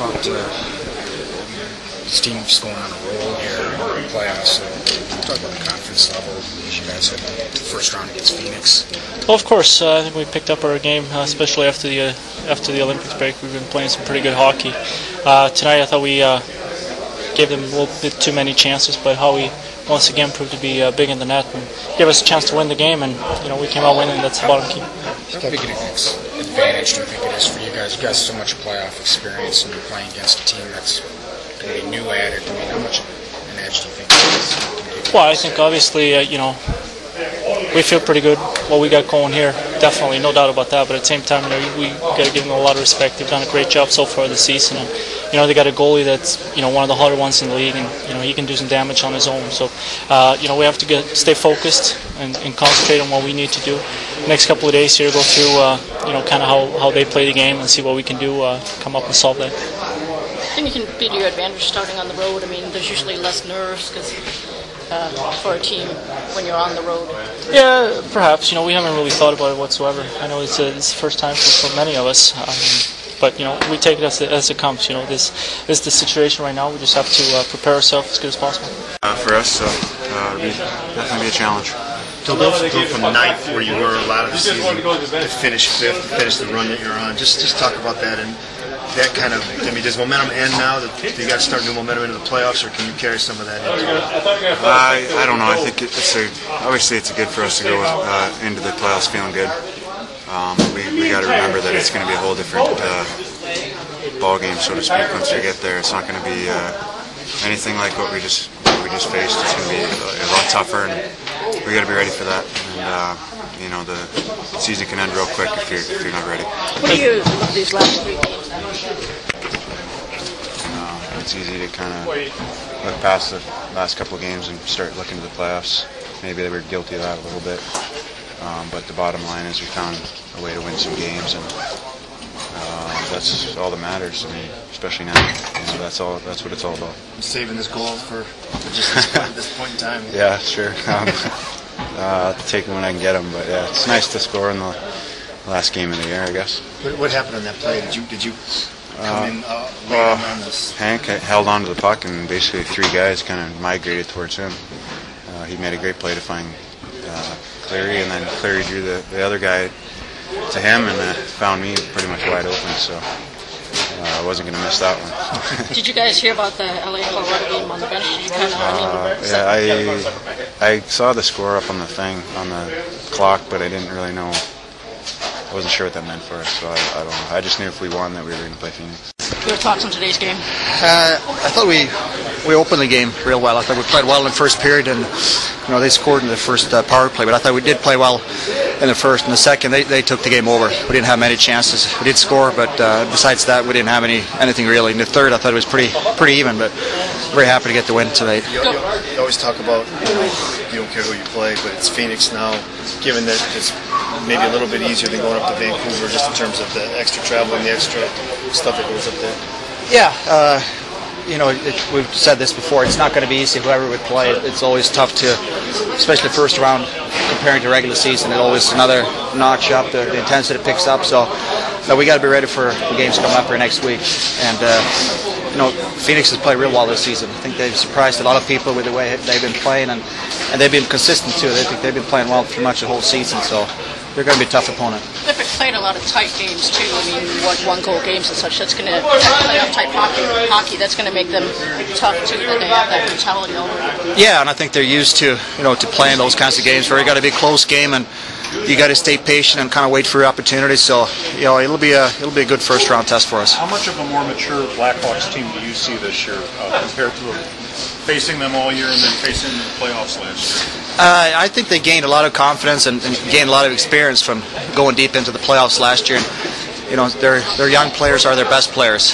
about this team's going on a roll here in the playoffs. So talk about the confidence level you guys had the first round against Phoenix. Well, of course, I think we picked up our game, especially after the Olympics break. We've been playing some pretty good hockey. Tonight, I thought we gave them a little bit too many chances, but how we once again proved to be big in the net and gave us a chance to win the game, and we came out winning. That's the bottom key. How big an advantage do you think it is for you guys? You guys have so much playoff experience, and you're playing against a team that's going to be new at it. How much an edge do you think it is? Well, I think obviously, we feel pretty good what we got going here. Definitely, no doubt about that. But at the same time, we got to give them a lot of respect. They've done a great job so far this season, and they got a goalie that's one of the harder ones in the league, and he can do some damage on his own. So we have to stay focused and concentrate on what we need to do. The next couple of days here, go through kind of how they play the game and see what we can do, come up and solve that. I think you can be to your advantage starting on the road. I mean, there's usually less nerves for a team when you're on the road. Yeah, perhaps. We haven't really thought about it whatsoever. I know it's the first time for many of us, but we take it as it comes. This is the situation right now. We just have to prepare ourselves as good as possible. For us, it'll definitely be a challenge. To go from ninth, where you were a lot of the season, to finish fifth, finish the run that you're on. Just talk about that and that kind of. I mean, does momentum end now? Do you got to start new momentum into the playoffs, or can you carry some of that into it? I don't know. I think obviously it's good for us to go into the playoffs feeling good. We got to remember that it's going to be a whole different ball game, so to speak. Once we get there, it's not going to be anything like what we just faced. It's going to be a lot tougher, and we got to be ready for that. And the season can end real quick if you're not ready. What do you look at these last 3 games? It's easy to kind of look past the last couple of games and start looking to the playoffs. Maybe they were guilty of that a little bit, but the bottom line is we found a way to win some games, and that's all that matters. I mean, especially now. That's what it's all about. I'm saving this goal for just this point in time. Yeah, sure. I'll take them when I can get them, but yeah, it's nice to score in the last game of the year, I guess. What happened on that play? Did you come in late on this? Hank held on to the puck, and basically 3 guys kind of migrated towards him. He made a great play to find Cleary, and then Cleary drew the other guy to him, and found me pretty much wide open. So I wasn't going to miss that one. Did you guys hear about the LA Colorado game on the bench? Did you kind of? I saw the score up on the thing on the clock, but I didn't really know. I wasn't sure what that meant for us, so I don't know. I just knew if we won that we were going to play Phoenix. Your thoughts on today's game? I thought we opened the game real well. I thought we played well in the first period, and they scored in the first power play. But I thought we did play well in the first. In the second, they took the game over. We didn't have many chances. We did score, but besides that, we didn't have anything really. In the third, I thought it was pretty even, but very happy to get the win tonight. You always talk about you don't care who you play, but it's Phoenix now. Given that it's maybe a little bit easier than going up to Vancouver, just in terms of the extra travel and the extra stuff that goes up there. Yeah, we've said this before. It's not going to be easy. Whoever would play, it's always tough to, especially the first round comparing to regular season. It's always another notch up. The intensity picks up. So, we got to be ready for the games coming up here next week. And Phoenix has played real well this season. I think they've surprised a lot of people with the way they've been playing, and they've been consistent too. I think they've been playing well pretty much the whole season. So they're going to be a tough opponent. They've played a lot of tight games too. I mean, one-goal games and such. That's going to play up tight hockey. That's going to make them tough too. That they have that mentality already. Yeah, and I think they're used to to playing those kinds of games where you got to be a close game and you got to stay patient and kind of wait for your opportunity. So it'll be a good first round test for us. How much of a more mature Blackhawks team do you see this year compared to facing them all year and then facing the playoffs last year? I think they gained a lot of confidence and gained a lot of experience from going deep into the playoffs last year. And, their young players are their best players.